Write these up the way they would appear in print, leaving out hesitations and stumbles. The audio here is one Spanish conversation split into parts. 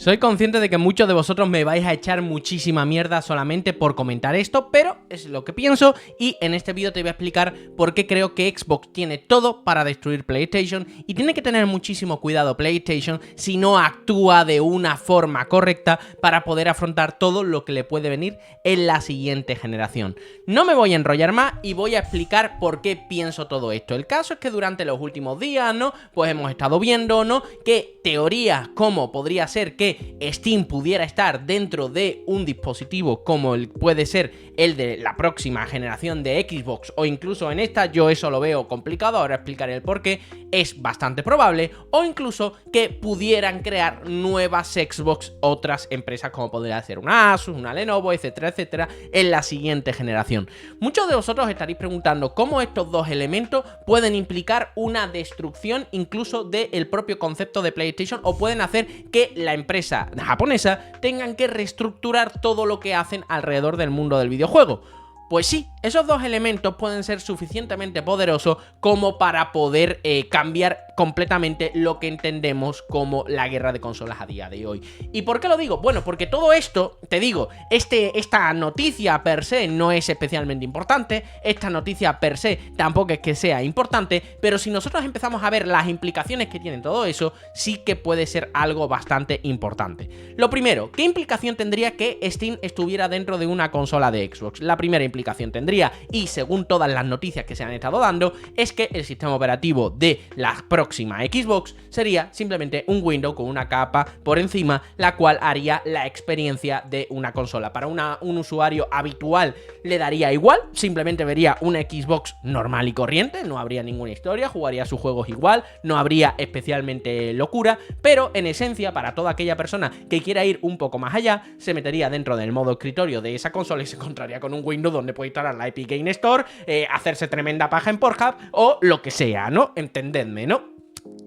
Soy consciente de que muchos de vosotros me vais a echar muchísima mierda solamente por comentar esto, pero es lo que pienso y en este vídeo te voy a explicar por qué creo que Xbox tiene todo para destruir PlayStation y tiene que tener muchísimo cuidado PlayStation si no actúa de una forma correcta para poder afrontar todo lo que le puede venir en la siguiente generación. No me voy a enrollar más y voy a explicar por qué pienso todo esto. El caso es que durante los últimos días, ¿no? Pues hemos estado viendo, ¿no? Que teorías como podría ser que Steam pudiera estar dentro de un dispositivo como puede ser el de la próxima generación de Xbox o incluso en esta, yo eso lo veo complicado, ahora explicaré el por qué, es bastante probable, o incluso que pudieran crear nuevas Xbox otras empresas como podría ser una Asus, una Lenovo, etcétera, etcétera, en la siguiente generación. Muchos de vosotros estaréis preguntando cómo estos dos elementos pueden implicar una destrucción incluso del propio concepto de PlayStation o pueden hacer que la empresa japonesa tengan que reestructurar todo lo que hacen alrededor del mundo del videojuego. Pues sí, esos dos elementos pueden ser suficientemente poderosos como para poder cambiar completamente lo que entendemos como la guerra de consolas a día de hoy. ¿Y por qué lo digo? Bueno, porque todo esto, te digo, esta noticia per se no es especialmente importante, esta noticia per se tampoco es que sea importante, pero si nosotros empezamos a ver las implicaciones que tiene todo eso, sí que puede ser algo bastante importante. Lo primero, ¿qué implicación tendría que Steam estuviera dentro de una consola de Xbox? La primera implicación tendría, y según todas las noticias que se han estado dando, es que el sistema operativo de la próxima Xbox sería simplemente un Windows con una capa por encima, la cual haría la experiencia de una consola. Para un usuario habitual le daría igual, simplemente vería una Xbox normal y corriente, no habría ninguna historia, jugaría sus juegos igual, no habría especialmente locura, pero en esencia para toda aquella persona que quiera ir un poco más allá, se metería dentro del modo escritorio de esa consola y se encontraría con un Windows donde puede instalar la Epic Game Store, hacerse tremenda paja en Pornhub o lo que sea, ¿no? Entendedme, ¿no?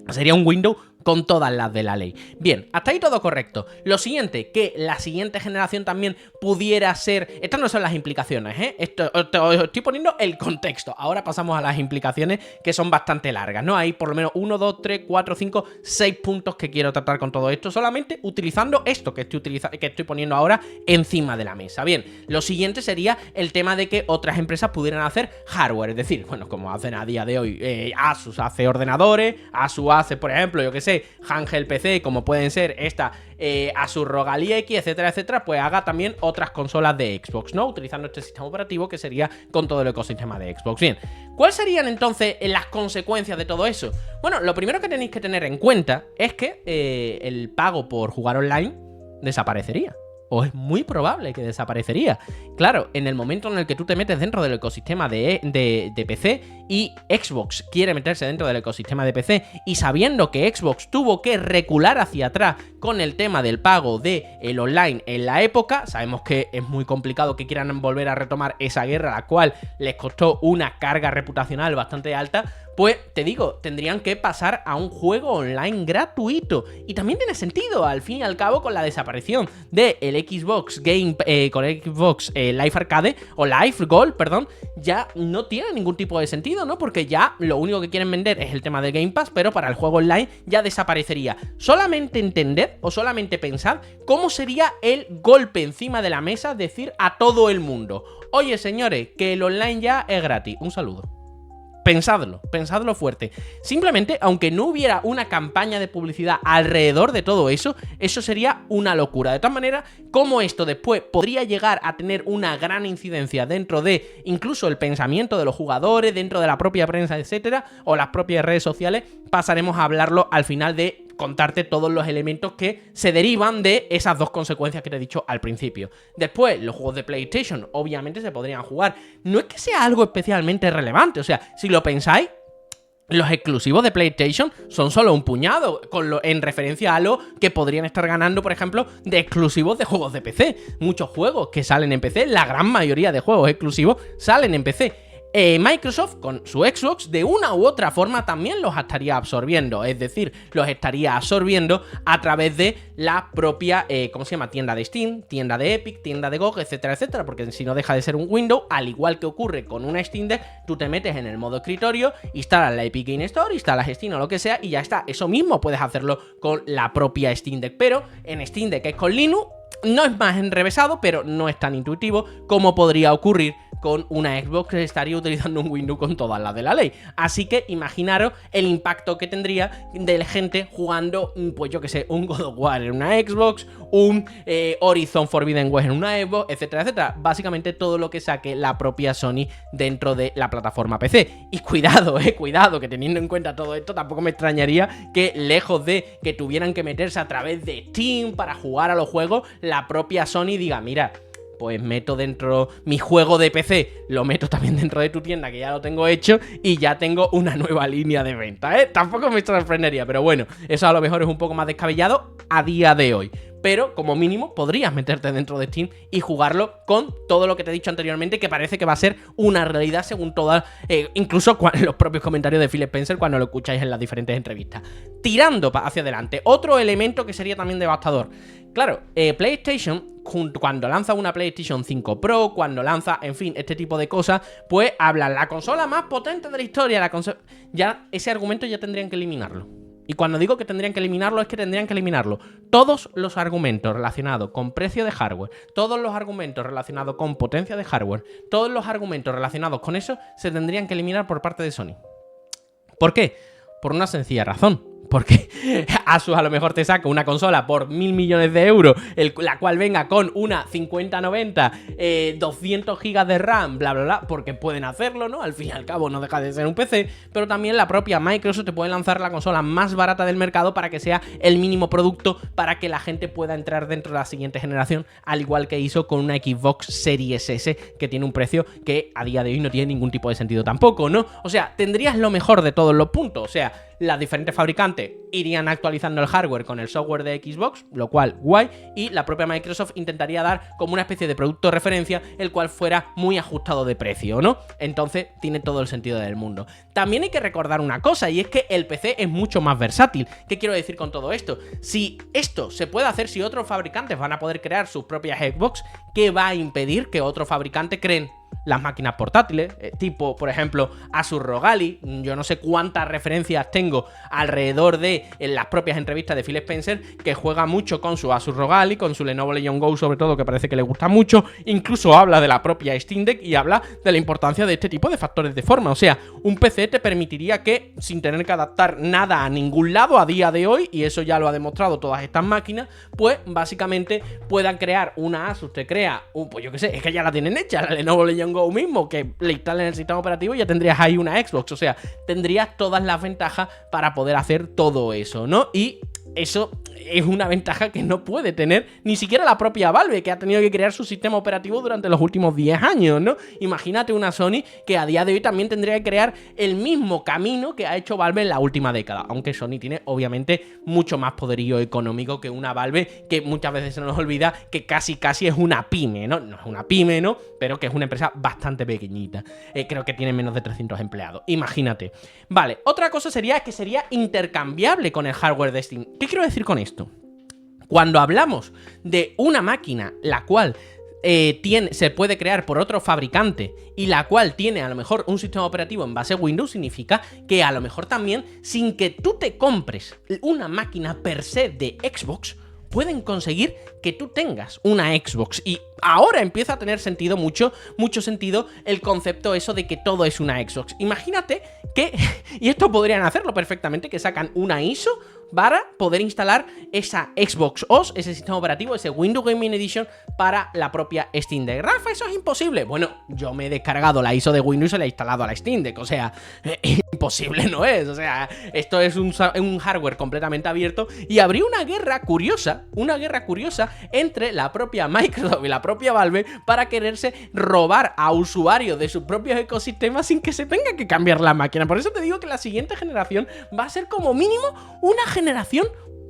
Sería un Windows con todas las de la ley. Bien, hasta ahí todo correcto. Lo siguiente, que la siguiente generación también pudiera ser... Estas no son las implicaciones, ¿eh? Os estoy poniendo el contexto. Ahora pasamos a las implicaciones que son bastante largas, ¿no? Hay por lo menos 1, 2, 3, 4, 5, 6 puntos que quiero tratar con todo esto, solamente utilizando esto que estoy poniendo ahora encima de la mesa. Bien, lo siguiente sería el tema de que otras empresas pudieran hacer hardware, es decir, bueno, como hacen a día de hoy, Asus hace ordenadores, Asus hace, por ejemplo, yo que sé, handheld PC, como pueden ser esta Asus ROG Ally X, etcétera, etcétera, pues haga también otras consolas de Xbox, ¿no? Utilizando este sistema operativo que sería con todo el ecosistema de Xbox. Bien, ¿cuáles serían entonces las consecuencias de todo eso? Bueno, lo primero que tenéis que tener en cuenta es que el pago por jugar online desaparecería. O es muy probable que desaparecería. Claro, en el momento en el que tú te metes dentro del ecosistema de PC y Xbox quiere meterse dentro del ecosistema de PC y sabiendo que Xbox tuvo que recular hacia atrás con el tema del pago del online en la época, sabemos que es muy complicado que quieran volver a retomar esa guerra, la cual les costó una carga reputacional bastante alta, pues te digo, tendrían que pasar a un juego online gratuito. Y también tiene sentido, al fin y al cabo, con la desaparición del Xbox Game, con el Xbox Live Arcade, o Live Gold, perdón, ya no tiene ningún tipo de sentido, ¿no? Porque ya lo único que quieren vender es el tema del Game Pass, pero para el juego online ya desaparecería. Solamente entender o solamente pensar cómo sería el golpe encima de la mesa, decir a todo el mundo: oye, señores, que el online ya es gratis. Un saludo. Pensadlo fuerte. Simplemente, aunque no hubiera una campaña de publicidad alrededor de todo eso, eso sería una locura. De todas maneras, como esto después podría llegar a tener una gran incidencia dentro de incluso el pensamiento de los jugadores, dentro de la propia prensa, etcétera, o las propias redes sociales, pasaremos a hablarlo al final de contarte todos los elementos que se derivan de esas dos consecuencias que te he dicho al principio. Después, los juegos de PlayStation obviamente se podrían jugar. No es que sea algo especialmente relevante, o sea, si lo pensáis, los exclusivos de PlayStation son solo un puñado en referencia a lo que podrían estar ganando, por ejemplo, de exclusivos de juegos de PC. Muchos juegos que salen en PC, la gran mayoría de juegos exclusivos salen en PC. Microsoft con su Xbox de una u otra forma también los estaría absorbiendo, es decir, los estaría absorbiendo a través de la propia, ¿cómo se llama? Tienda de Steam, tienda de Epic, tienda de GOG, etcétera, etcétera, porque si no deja de ser un Windows, al igual que ocurre con una Steam Deck, tú te metes en el modo escritorio, instalas la Epic Game Store, instalas Steam o lo que sea y ya está. Eso mismo puedes hacerlo con la propia Steam Deck, pero en Steam Deck es con Linux. No es más enrevesado, pero no es tan intuitivo como podría ocurrir con una Xbox que estaría utilizando un Windows con todas las de la ley. Así que imaginaros el impacto que tendría de la gente jugando, pues yo que sé, un God of War en una Xbox, un Horizon Forbidden West en una Xbox, etcétera, etcétera. Básicamente todo lo que saque la propia Sony dentro de la plataforma PC. Y cuidado, cuidado, que teniendo en cuenta todo esto, tampoco me extrañaría que lejos de que tuvieran que meterse a través de Steam para jugar a los juegos, la propia Sony diga, mira, pues meto dentro mi juego de PC, lo meto también dentro de tu tienda, que ya lo tengo hecho, y ya tengo una nueva línea de venta, ¿eh? Tampoco me sorprendería, pero bueno, eso a lo mejor es un poco más descabellado a día de hoy. Pero como mínimo podrías meterte dentro de Steam y jugarlo con todo lo que te he dicho anteriormente, que parece que va a ser una realidad según todas, incluso los propios comentarios de Phil Spencer cuando lo escucháis en las diferentes entrevistas. Tirando hacia adelante, otro elemento que sería también devastador. Claro, PlayStation, cuando lanza una PlayStation 5 Pro, cuando lanza, en fin, este tipo de cosas, pues hablan la consola más potente de la historia, la consola... Ya ese argumento ya tendrían que eliminarlo. Y cuando digo que tendrían que eliminarlo, es que tendrían que eliminarlo. Todos los argumentos relacionados con precio de hardware, todos los argumentos relacionados con potencia de hardware, todos los argumentos relacionados con eso, se tendrían que eliminar por parte de Sony. ¿Por qué? Por una sencilla razón. Porque Asus a lo mejor te saca una consola por 1.000 millones de euros, la cual venga con una 5090, 200 GB de RAM, bla, bla, bla, porque pueden hacerlo, ¿no? Al fin y al cabo no deja de ser un PC, pero también la propia Microsoft te puede lanzar la consola más barata del mercado para que sea el mínimo producto para que la gente pueda entrar dentro de la siguiente generación, al igual que hizo con una Xbox Series S, que tiene un precio que a día de hoy no tiene ningún tipo de sentido tampoco, ¿no? O sea, tendrías lo mejor de todos los puntos, o sea, las diferentes fabricantes irían actualizando el hardware con el software de Xbox, lo cual guay, y la propia Microsoft intentaría dar como una especie de producto de referencia, el cual fuera muy ajustado de precio, ¿no? Entonces tiene todo el sentido del mundo. También hay que recordar una cosa, y es que el PC es mucho más versátil. ¿Qué quiero decir con todo esto? Si esto se puede hacer, si otros fabricantes van a poder crear sus propias Xbox, ¿qué va a impedir que otros fabricantes creen las máquinas portátiles, tipo, por ejemplo, Asus ROG Ally? Yo no sé cuántas referencias tengo alrededor de en las propias entrevistas de Phil Spencer, que juega mucho con su Asus ROG Ally, con su Lenovo Legion Go sobre todo, que parece que le gusta mucho, incluso habla de la propia Steam Deck y habla de la importancia de este tipo de factores de forma. O sea, un PC te permitiría que, sin tener que adaptar nada a ningún lado a día de hoy, y eso ya lo ha demostrado todas estas máquinas, pues básicamente puedan crear una Asus, te crea, pues yo qué sé, es que ya la tienen hecha, la Lenovo Legion Go mismo, que le instalen el sistema operativo y ya tendrías ahí una Xbox. O sea, tendrías todas las ventajas para poder hacer todo eso, ¿no? Y eso es una ventaja que no puede tener ni siquiera la propia Valve, que ha tenido que crear su sistema operativo durante los últimos 10 años, ¿no? Imagínate una Sony que a día de hoy también tendría que crear el mismo camino que ha hecho Valve en la última década, aunque Sony tiene obviamente mucho más poderío económico que una Valve, que muchas veces se nos olvida que casi es una pyme, ¿no? No es una pyme, ¿no? Pero que es una empresa bastante pequeñita. Creo que tiene menos de 300 empleados. Imagínate. Vale, otra cosa sería que sería intercambiable con el hardware de Steam. ¿Qué quiero decir con esto? Cuando hablamos de una máquina la cual se puede crear por otro fabricante y la cual tiene a lo mejor un sistema operativo en base a Windows, significa que a lo mejor también, sin que tú te compres una máquina per se de Xbox, pueden conseguir que tú tengas una Xbox. Y ahora empieza a tener sentido, mucho sentido, el concepto eso de que todo es una Xbox. Imagínate que, y esto podrían hacerlo perfectamente, que sacan una ISO para poder instalar esa Xbox OS, ese sistema operativo, ese Windows Gaming Edition para la propia Steam Deck. Rafa, eso es imposible. Bueno, yo me he descargado la ISO de Windows y la he instalado a la Steam Deck, o sea, imposible no es, o sea, esto es un hardware completamente abierto, y habría una guerra curiosa entre la propia Microsoft y la propia Valve para quererse robar a usuarios de sus propios ecosistemas sin que se tenga que cambiar la máquina. Por eso te digo que la siguiente generación va a ser como mínimo una generación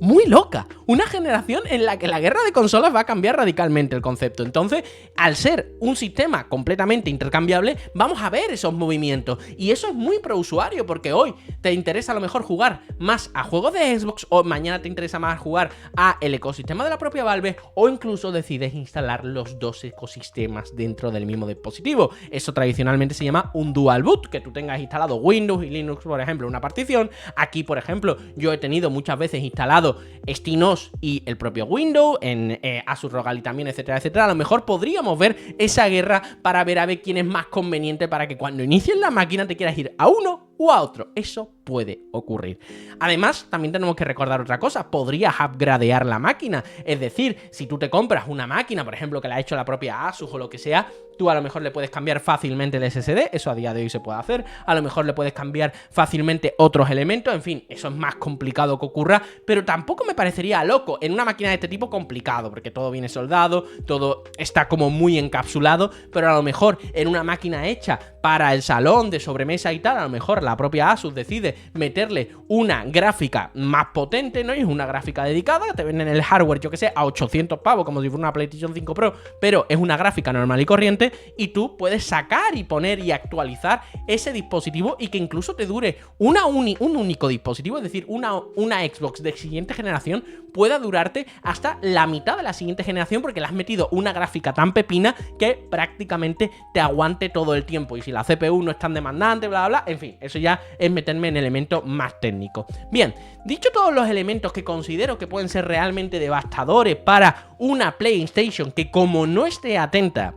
muy loca. Una generación en la que la guerra de consolas va a cambiar radicalmente el concepto. Entonces, al ser un sistema completamente intercambiable, vamos a ver esos movimientos. Y eso es muy pro usuario, porque hoy te interesa a lo mejor jugar más a juegos de Xbox, o mañana te interesa más jugar a el ecosistema de la propia Valve, o incluso decides instalar los dos ecosistemas dentro del mismo dispositivo. Eso tradicionalmente se llama un dual boot, que tú tengas instalado Windows y Linux, por ejemplo, en una partición. Aquí, por ejemplo, yo he tenido muchas veces instalado SteamOS y el propio Windows, en Asus ROG Ally también, etcétera, etcétera. A lo mejor podríamos ver esa guerra para ver a ver quién es más conveniente para que cuando inicies la máquina te quieras ir a uno o a otro. Eso puede ocurrir. Además, también tenemos que recordar otra cosa. Podrías upgradear la máquina. Es decir, si tú te compras una máquina, por ejemplo, que la ha hecho la propia Asus o lo que sea, tú a lo mejor le puedes cambiar fácilmente el SSD. Eso a día de hoy se puede hacer. A lo mejor le puedes cambiar fácilmente otros elementos. En fin, eso es más complicado que ocurra, pero tampoco me parecería loco en una máquina de este tipo complicado, porque todo viene soldado, todo está como muy encapsulado, pero a lo mejor en una máquina hecha para el salón de sobremesa y tal, a lo mejor la propia Asus decide meterle una gráfica más potente, ¿no? Y es una gráfica dedicada, te venden el hardware, yo que sé, a 800 pavos, como si fuera una PlayStation 5 Pro, pero es una gráfica normal y corriente, y tú puedes sacar y poner y actualizar ese dispositivo y que incluso te dure un único dispositivo, es decir, una Xbox de siguiente generación pueda durarte hasta la mitad de la siguiente generación, porque le has metido una gráfica tan pepina que prácticamente te aguante todo el tiempo. Y si la CPU no es tan demandante, bla, bla, bla, en fin, eso ya es meterme en elementos más técnicos. Bien, dicho todos los elementos que considero que pueden ser realmente devastadores para una PlayStation que, como no esté atenta,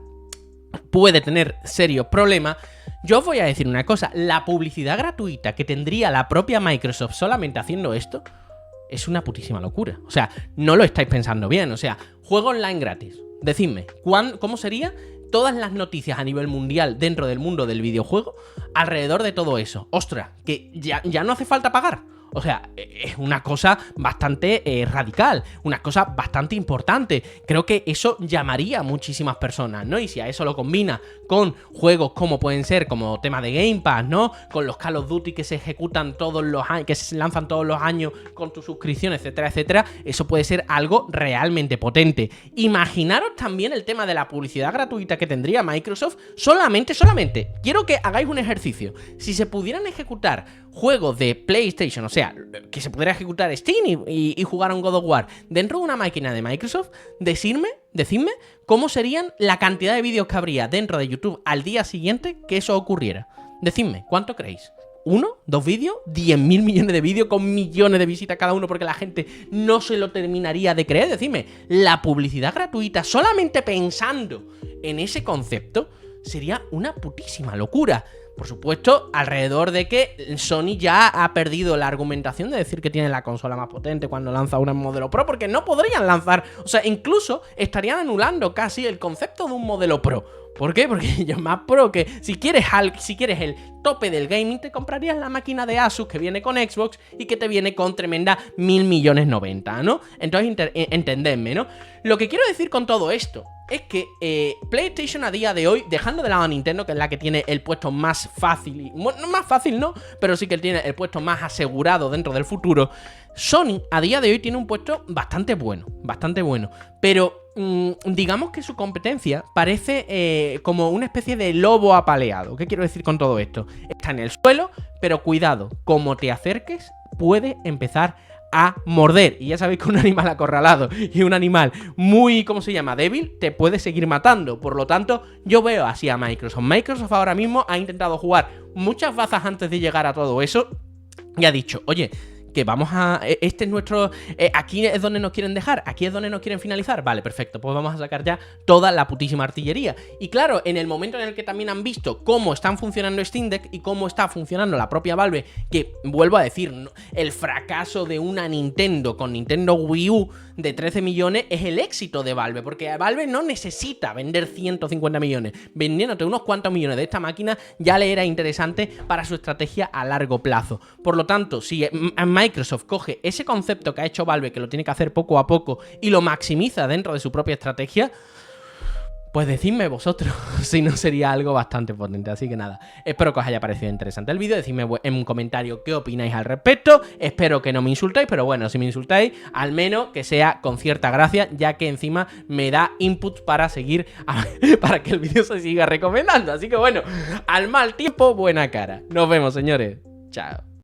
puede tener serios problemas, yo os voy a decir una cosa: la publicidad gratuita que tendría la propia Microsoft solamente haciendo esto es una putísima locura. O sea, no lo estáis pensando bien. O sea, juego online gratis. Decidme, ¿cómo sería todas las noticias a nivel mundial dentro del mundo del videojuego alrededor de todo eso? ¡Ostras! Que ya no hace falta pagar. O sea, es una cosa bastante radical, una cosa bastante importante. Creo que eso llamaría a muchísimas personas, ¿no? Y si a eso lo combina con juegos como pueden ser, como tema de Game Pass, ¿no? Con los Call of Duty que se ejecutan todos los años, que se lanzan todos los años con tu suscripción, etcétera, etcétera, eso puede ser algo realmente potente. Imaginaros también el tema de la publicidad gratuita que tendría Microsoft. Solamente, quiero que hagáis un ejercicio. Si se pudieran ejecutar juegos de PlayStation, o sea, que se pudiera ejecutar Steam y jugar a un God of War dentro de una máquina de Microsoft, decidme cómo serían la cantidad de vídeos que habría dentro de YouTube al día siguiente que eso ocurriera. Decidme, ¿cuánto creéis? ¿1? ¿2 vídeos? ¿10.000 millones de vídeos con millones de visitas cada uno porque la gente no se lo terminaría de creer? Decidme, la publicidad gratuita, solamente pensando en ese concepto, sería una putísima locura. Por supuesto, alrededor de que Sony ya ha perdido la argumentación de decir que tiene la consola más potente cuando lanza un modelo Pro, porque no podrían lanzar, o sea, incluso estarían anulando casi el concepto de un modelo Pro. ¿Por qué? Porque yo más pro que si quieres el tope del gaming, te comprarías la máquina de Asus que viene con Xbox y que te viene con tremenda 1.000.000.090, ¿no? Entonces entendedme, ¿no? Lo que quiero decir con todo esto es que PlayStation a día de hoy, dejando de lado a Nintendo, que es la que tiene el puesto más fácil, bueno, más fácil no, pero sí que tiene el puesto más asegurado dentro del futuro, Sony a día de hoy tiene un puesto bastante bueno, pero digamos que su competencia parece como una especie de lobo apaleado. ¿Qué quiero decir con todo esto? Está en el suelo, pero cuidado, como te acerques, puede empezar a morder. Y ya sabéis que un animal acorralado y un animal muy, ¿cómo se llama?, débil, te puede seguir matando. Por lo tanto, yo veo así a Microsoft. Microsoft ahora mismo ha intentado jugar muchas bazas antes de llegar a todo eso y ha dicho, oye, que vamos a... Este es nuestro... aquí es donde nos quieren dejar, aquí es donde nos quieren finalizar. Vale, perfecto, pues vamos a sacar ya toda la putísima artillería. Y claro, en el momento en el que también han visto cómo están funcionando Steam Deck y cómo está funcionando la propia Valve, que, vuelvo a decir, el fracaso de una Nintendo con Nintendo Wii U de 13 millones es el éxito de Valve, porque Valve no necesita vender 150 millones. Vendiéndote unos cuantos millones de esta máquina ya le era interesante para su estrategia a largo plazo. Por lo tanto, si Microsoft coge ese concepto que ha hecho Valve, que lo tiene que hacer poco a poco, y lo maximiza dentro de su propia estrategia, Pues decidme vosotros, si no sería algo bastante potente. Así que nada, espero que os haya parecido interesante el vídeo. Decidme en un comentario qué opináis al respecto. Espero que no me insultéis, pero bueno, si me insultáis, al menos que sea con cierta gracia, ya que encima me da inputs para seguir, para que el vídeo se siga recomendando. Así que bueno, al mal tiempo, buena cara. Nos vemos, señores. Chao.